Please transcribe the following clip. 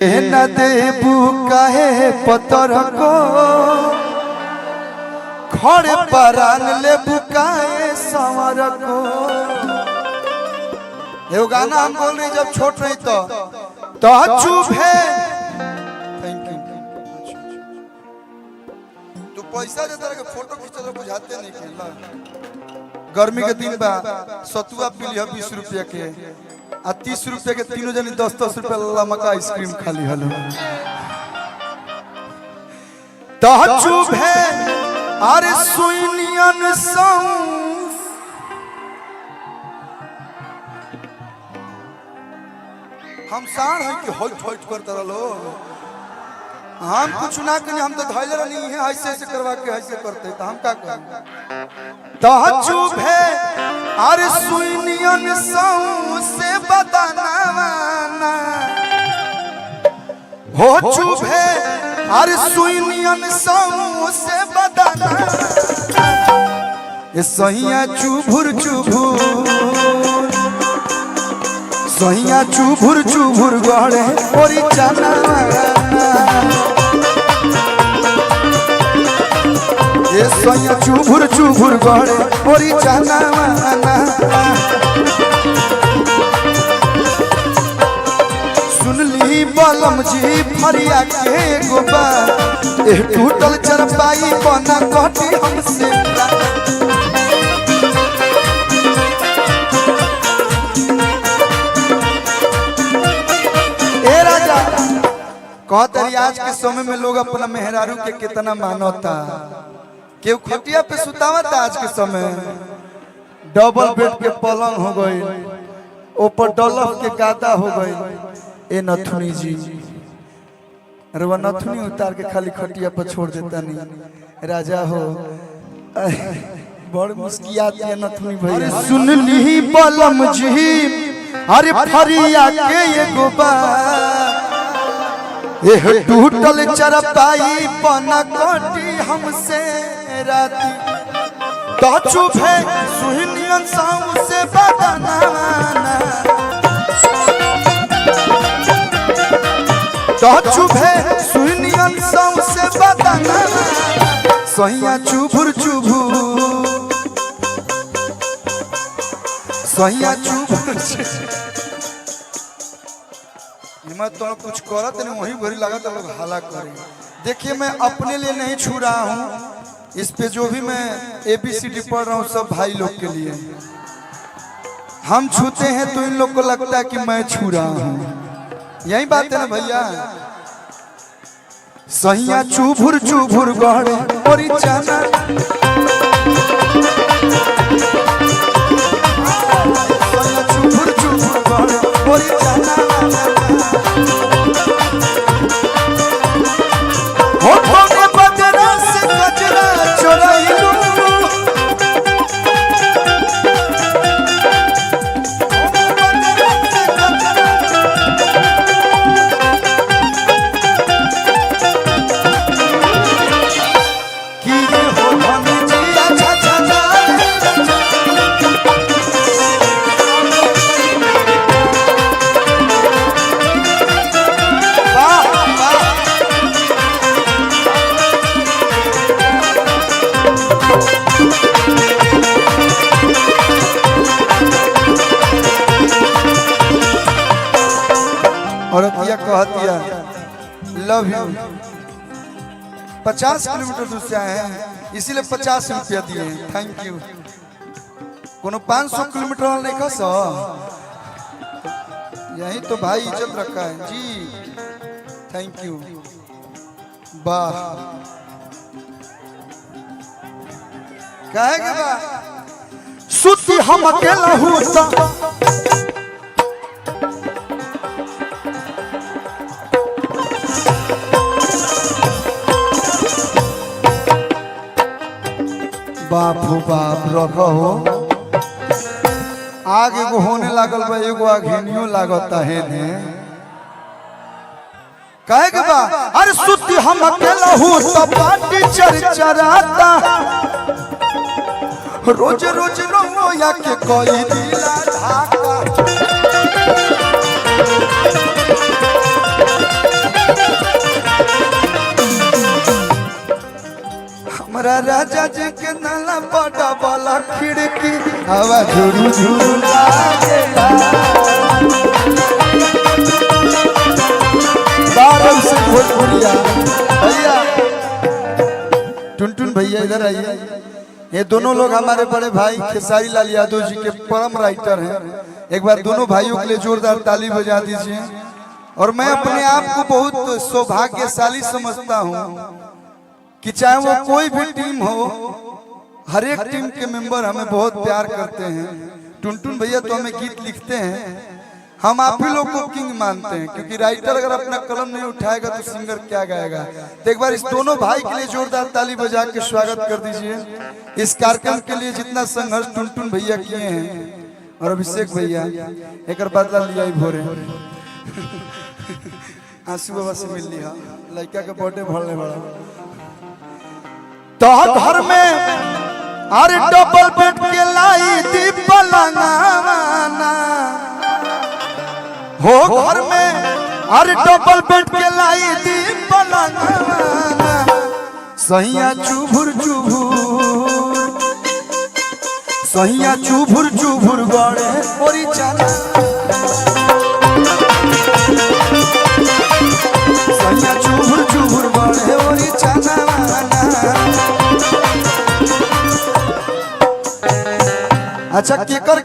न देबू काहे पतर को खड़े परान ले बुकाए संवर को। ये गाना हम बोल रहे जब छोट रही तो चुप है। Thank you. तू पैसा दे तरह के फोटो खींचा तो बुझाते नहीं खेला। गर्मी के दिन बा सतुआ पी लिया 20 रुपया के आ 30 रुपया के तीनों जनी 10-10 रुपया लमका आइसक्रीम खाली हलो। तो चुप है अरे सुनियन सॉन्ग हम साण है कि होट होट करता रहो। हम कुछ ना करें, हम तो धैले नहीं है ऐसे ऐसे करवा के ऐसे करते तो हम क्या करें। तो चुप है अरे सुनियन सॉन्ग से बदनामा हो। चुप है अरे सुनियन सॉन्ग से बदनामा ये सहिया चुभुर चुभुर सहिया चुभुर चुभुर गड़े और चना ये सहिया चुभुर चुभुर गड़े और चना। सुनली बलम जी फरिया के गोबा ए टूटल चरपाई बना कटी हमसे। कहते आज के समय में लोग अपना मेहरारू के कितना मानता। केहू खटिया पे सुतावता आज के समय। डबल बेड के पलंग हो गई, ऊपर डलफ के गादा हो गई। ए नथुनी जी अरे वह नथुनी उतार के खाली खटिया पर छोड़ देता नहीं राजा हो। बड़ मुस्कियात है नथुनी भैया। सुन ली बलम जी अरे फरिया के ये गोबा ये टूटल चरपाई बना कटी हमसे राती। तो चुप है सुनियन सॉन्ग से बदनामा। तो चुप है सुनियन सॉन्ग से बदनामा सहिया चुभुर चुभुर सहिया चुभुर। मैं तो कुछ करत नहीं वही भरी लगा तो लोग हाला करे। देखिए मैं अपने लिए नहीं छू रहा हूँ, इस पे जो भी मैं ABCD पढ़ रहा हूँ सब भाई लोग के लिए। हम छूते हैं तो इन लोग को लगता है कि मैं छू रहा हूँ। यही बात है ना भैया। सहिया चुभुर चुभुर गड़े और चना सहिया चुभुर चुभुर गड़े और चना। औरतिया कहतिया लव यू। 50 किलोमीटर दूर से आए हैं इसीलिए 50 रुपया दिए हैं। Thank you. कोनो 500 किलोमीटर वाला नहीं खस यही तो भाई इज्जत रखा है जी। Thank you. वाह कहेगा बा सुती हम अकेला हूँ बापू बाप रखो आग एगो होने लागल बा एगो आघेनियो लागता है ने कहे के बा अरे सुती हम अकेला हूँ तो पार्टी चरचराता रोज रोज रोया के कोई दिला ढाका हमरा राजा जी के नाला बड़ा वाला खिड़की हवा झुरू झुरू लागेला बारह से भोजपुरिया भैया टुनटुन भैया इधर आइए। ये दोनों लोग हमारे बड़े भाई खेसारी लाल यादव जी के परम राइटर हैं। एक बार दोनों भाइयों के लिए जोरदार ताली बजा दीजिए। और मैं अपने आप को बहुत सौभाग्यशाली समझता हूँ कि चाहे वो कोई भी टीम हो, हर एक टीम के मेंबर हमें बहुत प्यार करते हैं। टुनटुन भैया तो हमें गीत लिखते हैं, हम आप ही लोग को किंग मानते हैं, क्योंकि राइटर अगर अपना कलम नहीं उठाएगा तो सिंगर क्या गाएगा। तो एक बार इस दोनों भाई के लिए जोरदार ताली बजा के स्वागत कर दीजिए। इस कार्यक्रम के लिए जितना संघर्ष टुनटुन भैया किए हैं और अभिषेक भैया एक बदला लिया ही भोरे आंसू बाबा से मिल लिया लड़का के बर्थडे भरने वाला तो घर में अरे डबल बेड के लाई दी पलंगाना हो घर में अरे डबल बेड के लाई दी पलंगाना सहिया चुभुर चुभुर सहिया चुभुर चुभुर गड़े ओरी चना सहिया चुभुर चुभुर गड़े ओरी चना अच्छा केकर